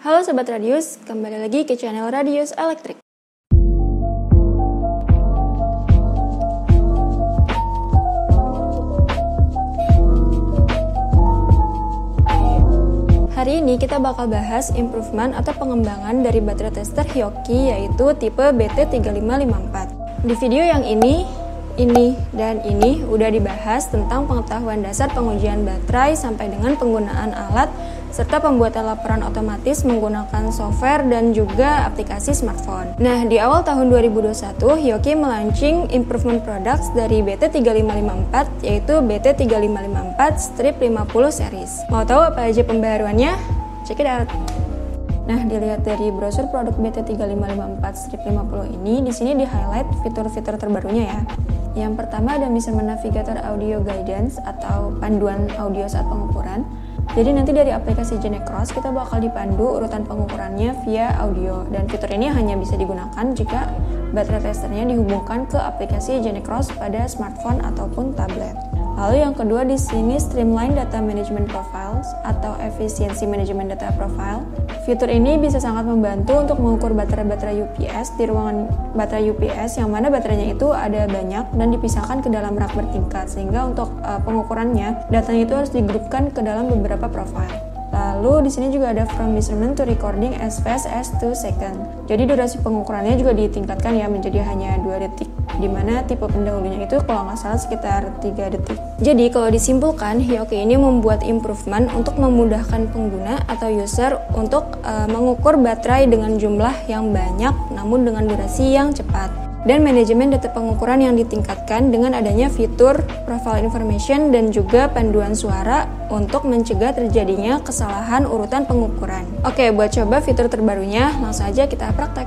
Halo Sobat Radius, kembali lagi ke channel Radius Elektrik. Hari ini kita bakal bahas improvement atau pengembangan dari baterai tester Hioki yaitu tipe BT3554. Di video yang ini, dan ini udah dibahas tentang pengetahuan dasar pengujian baterai sampai dengan penggunaan alat serta pembuatan laporan otomatis menggunakan software dan juga aplikasi smartphone. Nah, di awal tahun 2021, Hioki melaunching improvement products dari BT3554 yaitu BT3554-50 series. Mau tahu apa aja pembaruannya? Check it out. Nah, dilihat dari brosur produk BT3554-50 ini, di sini di-highlight fitur-fitur terbarunya ya. Yang pertama ada measurement navigator audio guidance atau panduan audio saat pengukuran. Jadi nanti dari aplikasi GeneCross kita bakal dipandu urutan pengukurannya via audio, dan fitur ini hanya bisa digunakan jika baterai testernya dihubungkan ke aplikasi GeneCross pada smartphone ataupun tablet. Lalu yang kedua di sini streamline data management profiles atau efisiensi manajemen data profile. Fitur ini bisa sangat membantu untuk mengukur baterai-baterai UPS di ruangan baterai UPS yang mana baterainya itu ada banyak dan dipisahkan ke dalam rak bertingkat, sehingga untuk pengukurannya datanya itu harus digrupkan ke dalam beberapa profile. Lalu di sini juga ada from measurement to recording as fast as 2 seconds. Jadi durasi pengukurannya juga ditingkatkan ya menjadi hanya 2 detik, di mana tipe pendahulunya itu kalau nggak salah sekitar 3 detik. Jadi kalau disimpulkan, Hioki ini membuat improvement untuk memudahkan pengguna atau user untuk mengukur baterai dengan jumlah yang banyak namun dengan durasi yang cepat. Dan manajemen data pengukuran yang ditingkatkan dengan adanya fitur profile information dan juga panduan suara untuk mencegah terjadinya kesalahan urutan pengukuran. Oke, buat coba fitur terbarunya, langsung aja kita praktek.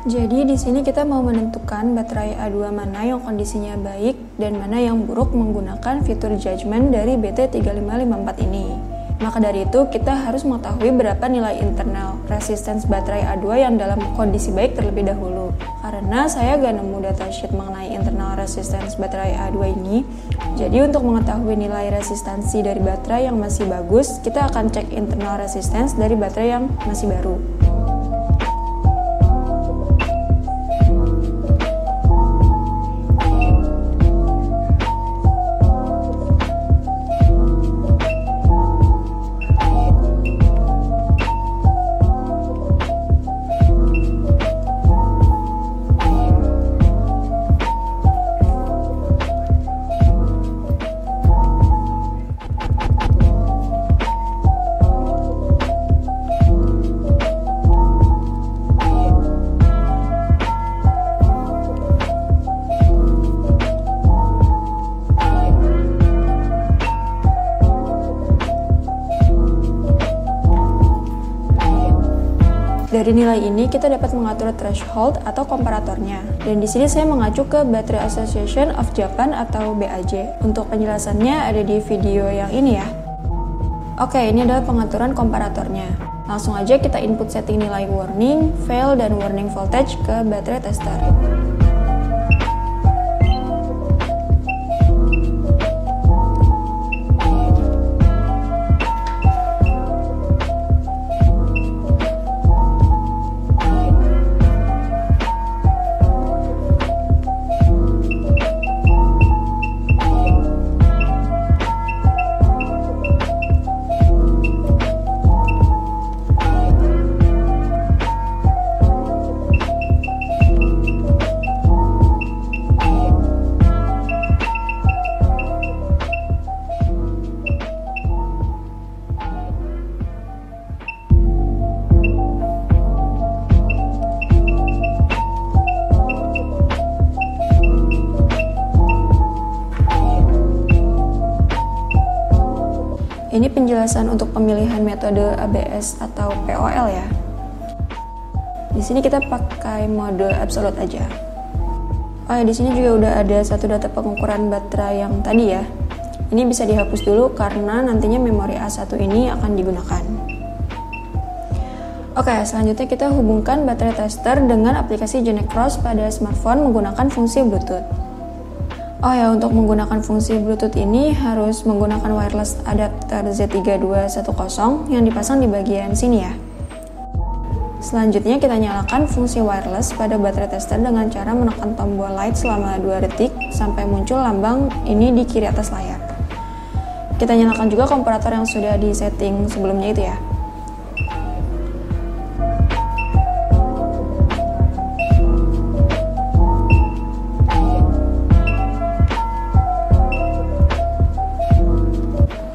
Jadi di sini kita mau menentukan baterai A2 mana yang kondisinya baik dan mana yang buruk menggunakan fitur judgment dari BT3554 ini. Maka dari itu kita harus mengetahui berapa nilai internal resistance baterai A2 yang dalam kondisi baik terlebih dahulu. Karena saya gak nemu datasheet mengenai internal resistance baterai A2 ini, jadi untuk mengetahui nilai resistansi dari baterai yang masih bagus, kita akan cek internal resistance dari baterai yang masih baru. Dari nilai ini kita dapat mengatur threshold atau komparatornya. Dan di sini saya mengacu ke Battery Association of Japan atau BAJ. Untuk penjelasannya ada di video yang ini ya. Oke, ini adalah pengaturan komparatornya. Langsung aja kita input setting nilai warning, fail, dan warning voltage ke baterai tester. Ini penjelasan untuk pemilihan metode ABS atau POL ya. Di sini kita pakai mode absolute aja. Oh ya, di sini juga udah ada satu data pengukuran baterai yang tadi ya. Ini bisa dihapus dulu karena nantinya memori A1 ini akan digunakan. Oke, selanjutnya kita hubungkan baterai tester dengan aplikasi GeneCross pada smartphone menggunakan fungsi Bluetooth. Oh ya, untuk menggunakan fungsi Bluetooth ini harus menggunakan wireless adapter Z3210 yang dipasang di bagian sini ya. Selanjutnya kita nyalakan fungsi wireless pada baterai tester dengan cara menekan tombol light selama 2 detik sampai muncul lambang ini di kiri atas layar. Kita nyalakan juga komparator yang sudah disetting sebelumnya itu ya.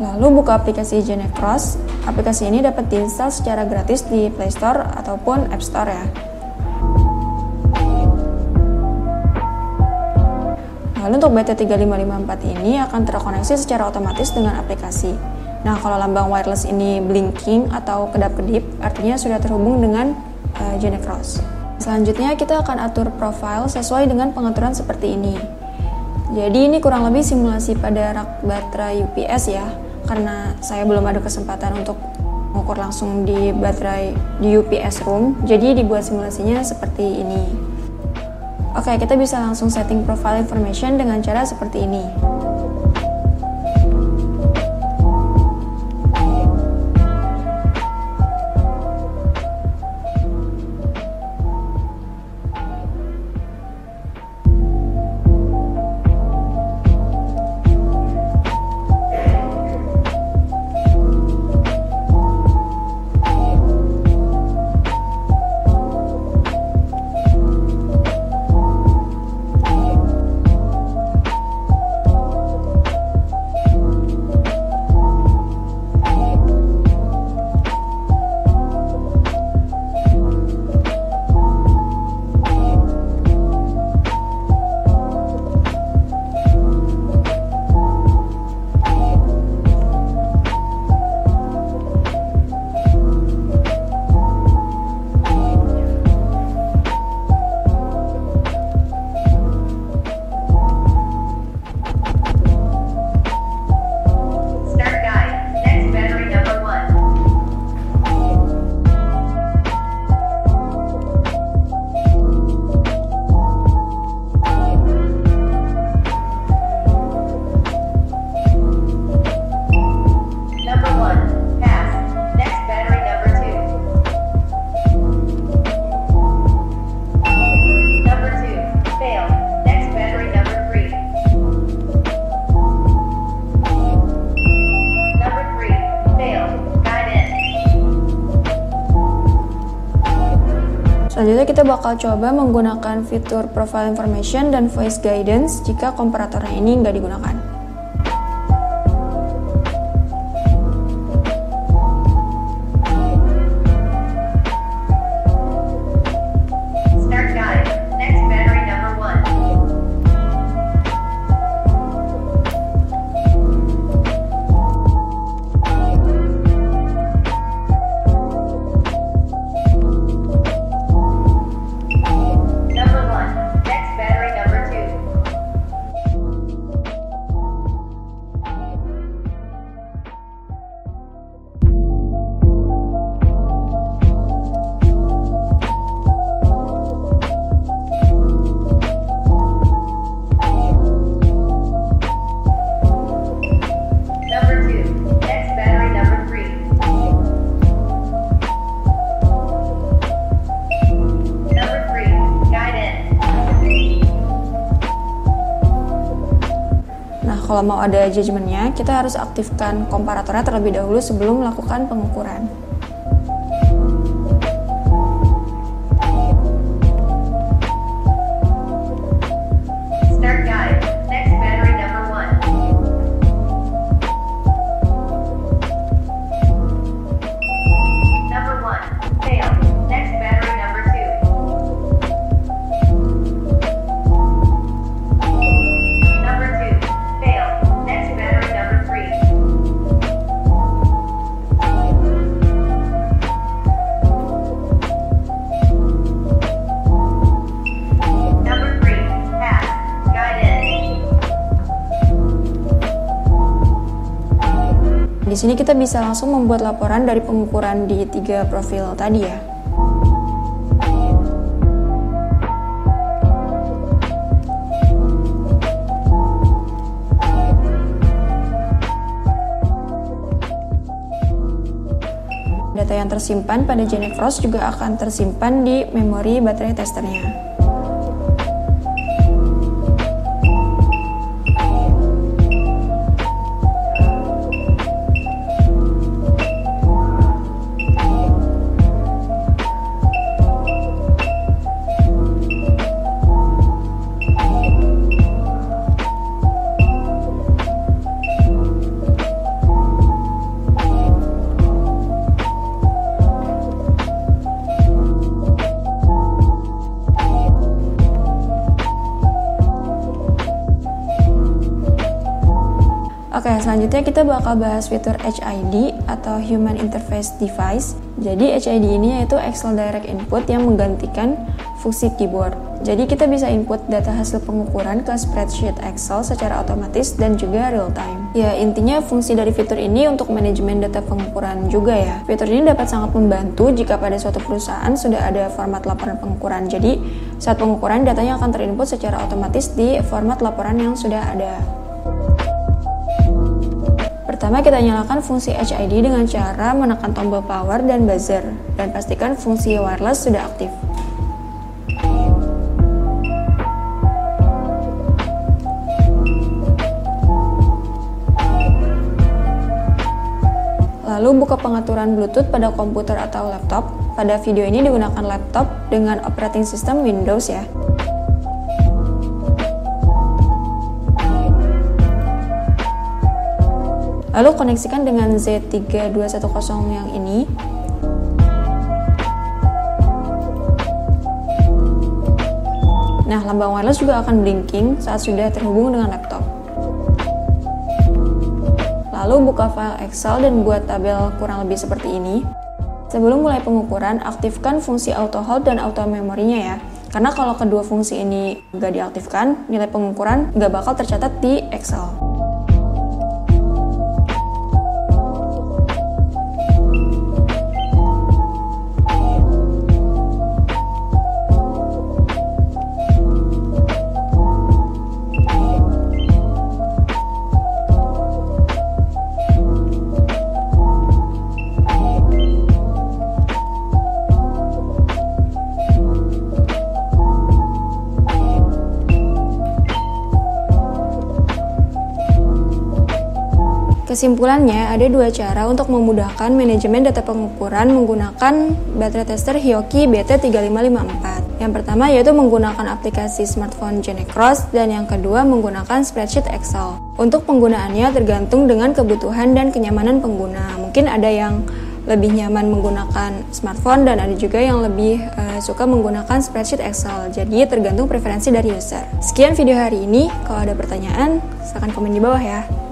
Lalu buka aplikasi Genecross. Aplikasi ini dapat diinstal secara gratis di Play Store ataupun App Store ya. Lalu untuk BT3554 ini akan terkoneksi secara otomatis dengan aplikasi. Nah, kalau lambang wireless ini blinking atau kedap-kedip, artinya sudah terhubung dengan Genecross. Selanjutnya kita akan atur profile sesuai dengan pengaturan seperti ini. Jadi ini kurang lebih simulasi pada rak baterai UPS ya. Karena saya belum ada kesempatan untuk mengukur langsung di baterai di UPS room, jadi dibuat simulasinya seperti ini. Oke, kita bisa langsung setting profile information dengan cara seperti ini. Selanjutnya kita bakal coba menggunakan fitur profile information dan voice guidance jika komparatornya ini nggak digunakan. Kalau mau ada judgement-nya, kita harus aktifkan komparatornya terlebih dahulu sebelum melakukan pengukuran. Di sini kita bisa langsung membuat laporan dari pengukuran di 3 profil tadi ya. data yang tersimpan pada GeneCross juga akan tersimpan di memori baterai testernya. Oke, selanjutnya kita bakal bahas fitur HID atau Human Interface Device. Jadi HID ini yaitu Excel Direct Input yang menggantikan fungsi keyboard. Jadi kita bisa input data hasil pengukuran ke spreadsheet Excel secara otomatis dan juga real time. Ya, intinya fungsi dari fitur ini untuk manajemen data pengukuran juga ya. Fitur ini dapat sangat membantu jika pada suatu perusahaan sudah ada format laporan pengukuran. Jadi saat pengukuran datanya akan terinput secara otomatis di format laporan yang sudah ada. Pertama, kita nyalakan fungsi HID dengan cara menekan tombol power dan buzzer, dan pastikan fungsi wireless sudah aktif. Lalu buka pengaturan Bluetooth pada komputer atau laptop. Pada video ini digunakan laptop dengan operating system Windows ya. Lalu koneksikan dengan Z3210 yang ini. Nah, lambang wireless juga akan blinking saat sudah terhubung dengan laptop. Lalu buka file Excel dan buat tabel kurang lebih seperti ini. Sebelum mulai pengukuran, aktifkan fungsi auto hold dan auto memorinya ya. Karena kalau kedua fungsi ini nggak diaktifkan, nilai pengukuran nggak bakal tercatat di Excel. Kesimpulannya, ada dua cara untuk memudahkan manajemen data pengukuran menggunakan baterai tester Hioki BT3554. Yang pertama yaitu menggunakan aplikasi smartphone GeneCross, dan yang kedua menggunakan spreadsheet Excel. Untuk penggunaannya tergantung dengan kebutuhan dan kenyamanan pengguna. Mungkin ada yang lebih nyaman menggunakan smartphone dan ada juga yang lebih suka menggunakan spreadsheet Excel. Jadi tergantung preferensi dari user. Sekian video hari ini. Kalau ada pertanyaan, silakan komen di bawah ya.